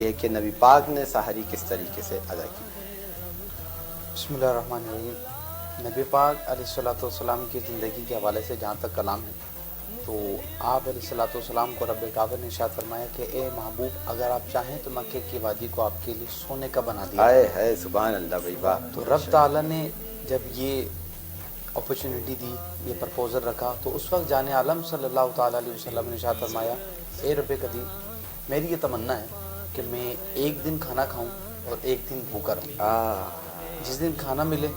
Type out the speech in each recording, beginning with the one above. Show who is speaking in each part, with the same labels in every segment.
Speaker 1: یہ کہ نبی پاک نے سحری کس طریقے سے ادا کی؟
Speaker 2: بسم اللہ الرحمن الرحیم۔ نبی پاک علیہ الصلوۃ والسلام کی زندگی کے حوالے سے جہاں تک کلام ہے تو آپ علیہ الصلوۃ والسلام کو رب کعبہ نے ارشاد فرمایا کہ اے محبوب اگر آپ چاہیں تو مکے کی وادی کو آپ کے لیے سونے کا بنا دیا
Speaker 1: ہے سبحان اللہ بھائی واہ۔
Speaker 2: تو رب تعالیٰ نے جب یہ اپرچونٹی دی، یہ پرپوزل رکھا، تو اس وقت جان عالم صلی اللہ تعالیٰ علیہ وسلم نے ارشاد فرمایا اے رب قدیم میری یہ تمنا ہے کہ میں ایک دن کھانا کھاؤں اور ایک دن بھوکا رہوں۔ جس دن کھانا ملے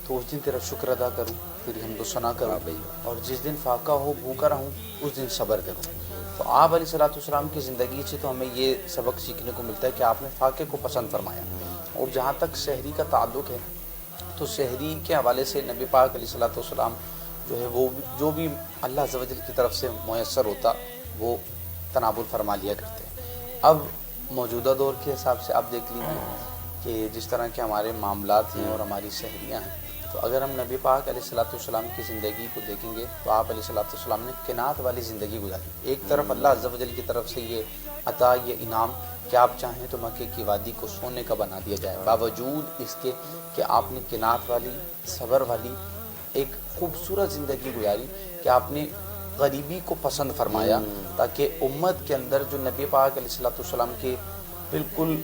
Speaker 2: تو اس دن تیرا شکر ادا کروں، تیری حمد و ثنا کروں، اور جس دن فاقہ ہو بھوکا رہوں اس دن صبر کروں۔ تو آپ علیہ الصلوۃ والسلام کی زندگی سے تو ہمیں یہ سبق سیکھنے کو ملتا ہے کہ آپ نے فاقے کو پسند فرمایا۔ اور جہاں تک سحری کا تعلق ہے تو سحری کے حوالے سے نبی پاک علیہ الصلوۃ والسلام جو ہے وہ جو بھی اللہ عز و جل کی طرف سے میسر ہوتا وہ تناول فرما لیا کرتے ہیں۔ اب موجودہ دور کے حساب سے آپ دیکھ لیجیے کہ جس طرح کے ہمارے معاملات ہیں اور ہماری سحریاں ہیں، تو اگر ہم نبی پاک علیہ الصلوۃ والسلام کی زندگی کو دیکھیں گے تو آپ علیہ الصلوۃ والسلام نے قناعت والی زندگی گزاری۔ ایک طرف اللہ عز و جل کی طرف سے یہ عطا، یہ انعام کہ آپ چاہیں تو مکے کی وادی کو سونے کا بنا دیا جائے، باوجود اس کے کہ آپ نے قناعت والی، صبر والی ایک خوبصورت زندگی گزاری کہ آپ نے غریبی کو پسند فرمایا، تاکہ امت کے اندر جو نبی پاک علیہ الصلوۃ والسلام کے بالکل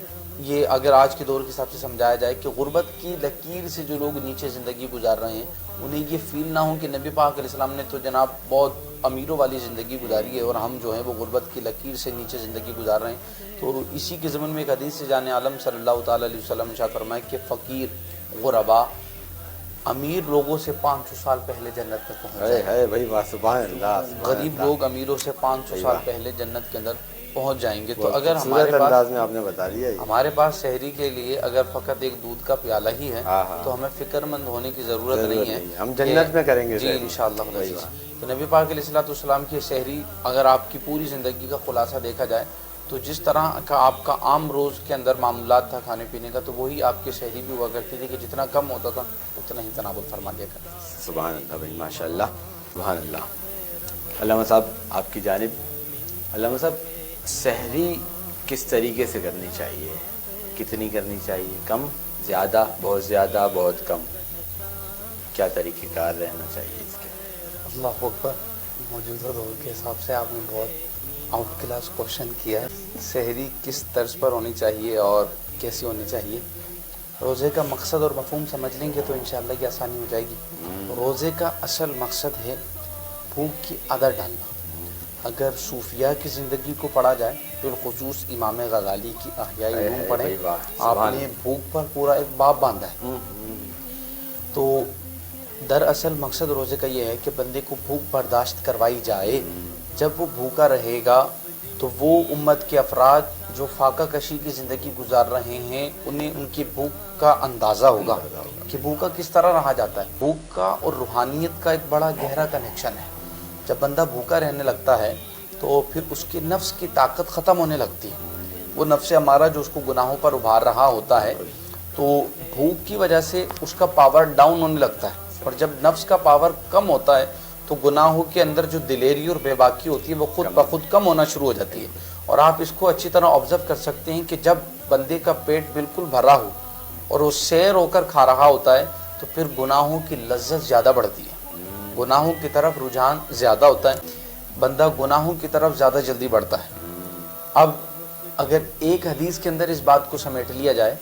Speaker 2: یہ اگر آج کے دور کے حساب سے سمجھایا جائے کہ غربت کی لکیر سے جو لوگ نیچے زندگی گزار رہے ہیں انہیں یہ فیل نہ ہو کہ نبی پاک علیہ السلام نے تو جناب بہت امیروں والی زندگی گزاری ہے اور ہم جو ہیں وہ غربت کی لکیر سے نیچے زندگی گزار رہے ہیں۔ تو اسی کے ضمن میں ایک حدیث سے جان عالم صلی اللہ تعالیٰ علیہ وسلم نے ارشاد فرمایا کہ فقیر غربا امیر لوگوں سے 500 سال پہلے جنت میں پہنچ جائیں گے، غریب لوگ امیروں سے 500 سال پہلے جنت کے اندر پہنچ جائیں گے۔ تو اگر ہمارے پاس سحری کے لیے اگر فقط ایک دودھ کا پیالہ ہی ہے تو ہمیں فکر مند ہونے کی ضرورت نہیں ہے،
Speaker 1: ہم جنت میں کریں گے
Speaker 2: جی انشاءاللہ۔ تو نبی پاک علیہ الصلوۃ والسلام کی سحری اگر آپ کی پوری زندگی کا خلاصہ دیکھا جائے تو جس طرح کا آپ کا عام روز کے اندر معاملات تھا کھانے پینے کا، تو وہی آپ کی سحری بھی ہوا کرتی تھی کہ جتنا کم ہوتا تھا اتنا ہی تناول فرما دیا کرتا تھا۔
Speaker 1: سبحان اللہ بھائی ماشاء اللہ سبحان اللہ۔ علامہ صاحب آپ کی جانب، علامہ صاحب سحری کس طریقے سے کرنی چاہیے، کتنی کرنی چاہیے، کم، زیادہ، بہت کم، کیا طریقہ کار رہنا چاہیے اس کے؟
Speaker 2: اللہ اکبر، موجودہ دور کے حساب سے آپ نے بہت آؤٹ کلاس کوشچن کیا ہے۔ سحری کس طرز پر ہونی چاہیے اور کیسی ہونی چاہیے؟ روزے کا مقصد اور مفہوم سمجھ لیں گے تو انشاءاللہ یہ آسانی ہو جائے گی۔ روزے کا اصل مقصد ہے بھوک کی عادت ڈالنا۔ اگر صوفیاء کی زندگی کو پڑھا جائے، بالخصوص امام غزالی کی احیاء علوم پڑھیں، آپ نے بھوک پر پورا ایک باب باندھا ہے۔ تو دراصل مقصد روزے کا یہ ہے کہ بندے کو بھوک برداشت کروائی جائے۔ جب وہ بھوکا رہے گا تو وہ امت کے افراد جو فاقہ کشی کی زندگی گزار رہے ہیں انہیں ان کی بھوک کا اندازہ ہوگا کہ بھوکا کس طرح رہا جاتا ہے۔ بھوک کا اور روحانیت کا ایک بڑا گہرا کنیکشن ہے۔ جب بندہ بھوکا رہنے لگتا ہے تو پھر اس کی نفس کی طاقت ختم ہونے لگتی ہے۔ وہ نفس ہمارا جو اس کو گناہوں پر ابھار رہا ہوتا ہے تو بھوک کی وجہ سے اس کا پاور ڈاؤن ہونے لگتا ہے، اور جب نفس کا پاور کم ہوتا ہے تو گناہوں کے اندر جو دلیری اور بے باکی ہوتی ہے وہ خود بخود کم ہونا شروع ہو جاتی ہے۔ اور آپ اس کو اچھی طرح آبزرو کر سکتے ہیں کہ جب بندے کا پیٹ بالکل بھرا ہو اور وہ سیر ہو کر کھا رہا ہوتا ہے تو پھر گناہوں کی لذت زیادہ بڑھتی ہے، گناہوں کی طرف رجحان زیادہ ہوتا ہے، بندہ گناہوں کی طرف زیادہ جلدی بڑھتا ہے۔ اب اگر ایک حدیث کے اندر اس بات کو سمیٹ لیا جائے،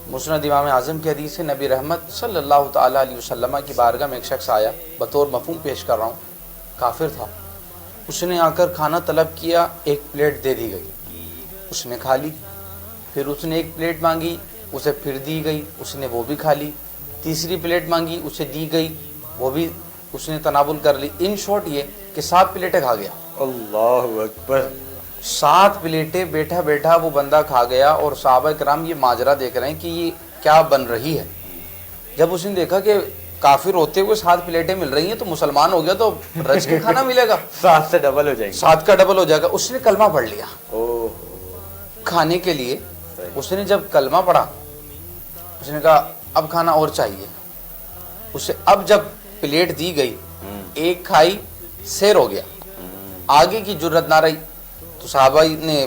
Speaker 2: مسند امام اعظم کی حدیث ہے، نبی رحمت صلی اللہ تعالیٰ علیہ وسلم کی بارگاہ میں ایک شخص آیا، بطور مفہوم پیش کر رہا ہوں، کافر تھا۔ اس نے آ کر کھانا طلب کیا، ایک پلیٹ دے دی گئی، اس نے کھا لی۔ پھر اس نے ایک پلیٹ مانگی، اسے پھر دی گئی، اس نے وہ بھی کھا لی۔ تیسری پلیٹ مانگی، اسے دی گئی، وہ بھی اس نے تناول کر لی۔ ان شارٹ یہ کہ 7 پلیٹیں کھا گیا۔
Speaker 1: اللہ اکبر،
Speaker 2: 7 پلیٹیں بیٹھا بیٹھا وہ بندہ کھا گیا، اور صحابہ کرام یہ ماجرا دیکھ رہے ہیں کہ یہ کیا بن رہی ہے۔ جب اس نے دیکھا کہ کافر ہوتے ہوئے 7 پلیٹیں مل رہی ہیں تو مسلمان ہو گیا تو رج کے کھانا ملے گا،
Speaker 1: 7 سے ڈبل ہو جائے گا،
Speaker 2: 7 کا ڈبل ہو جائے گا۔ اس نے کلمہ پڑھ لیا کھانے کے لیے۔ اس نے جب کلمہ پڑھا اس نے کہا اب کھانا اور چاہیے۔ اسے اب جب پلیٹ دی گئی، ایک کھائی، سیر ہو گیا، آگے کی جرت نہ رہی، تو صحابہ نے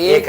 Speaker 2: 1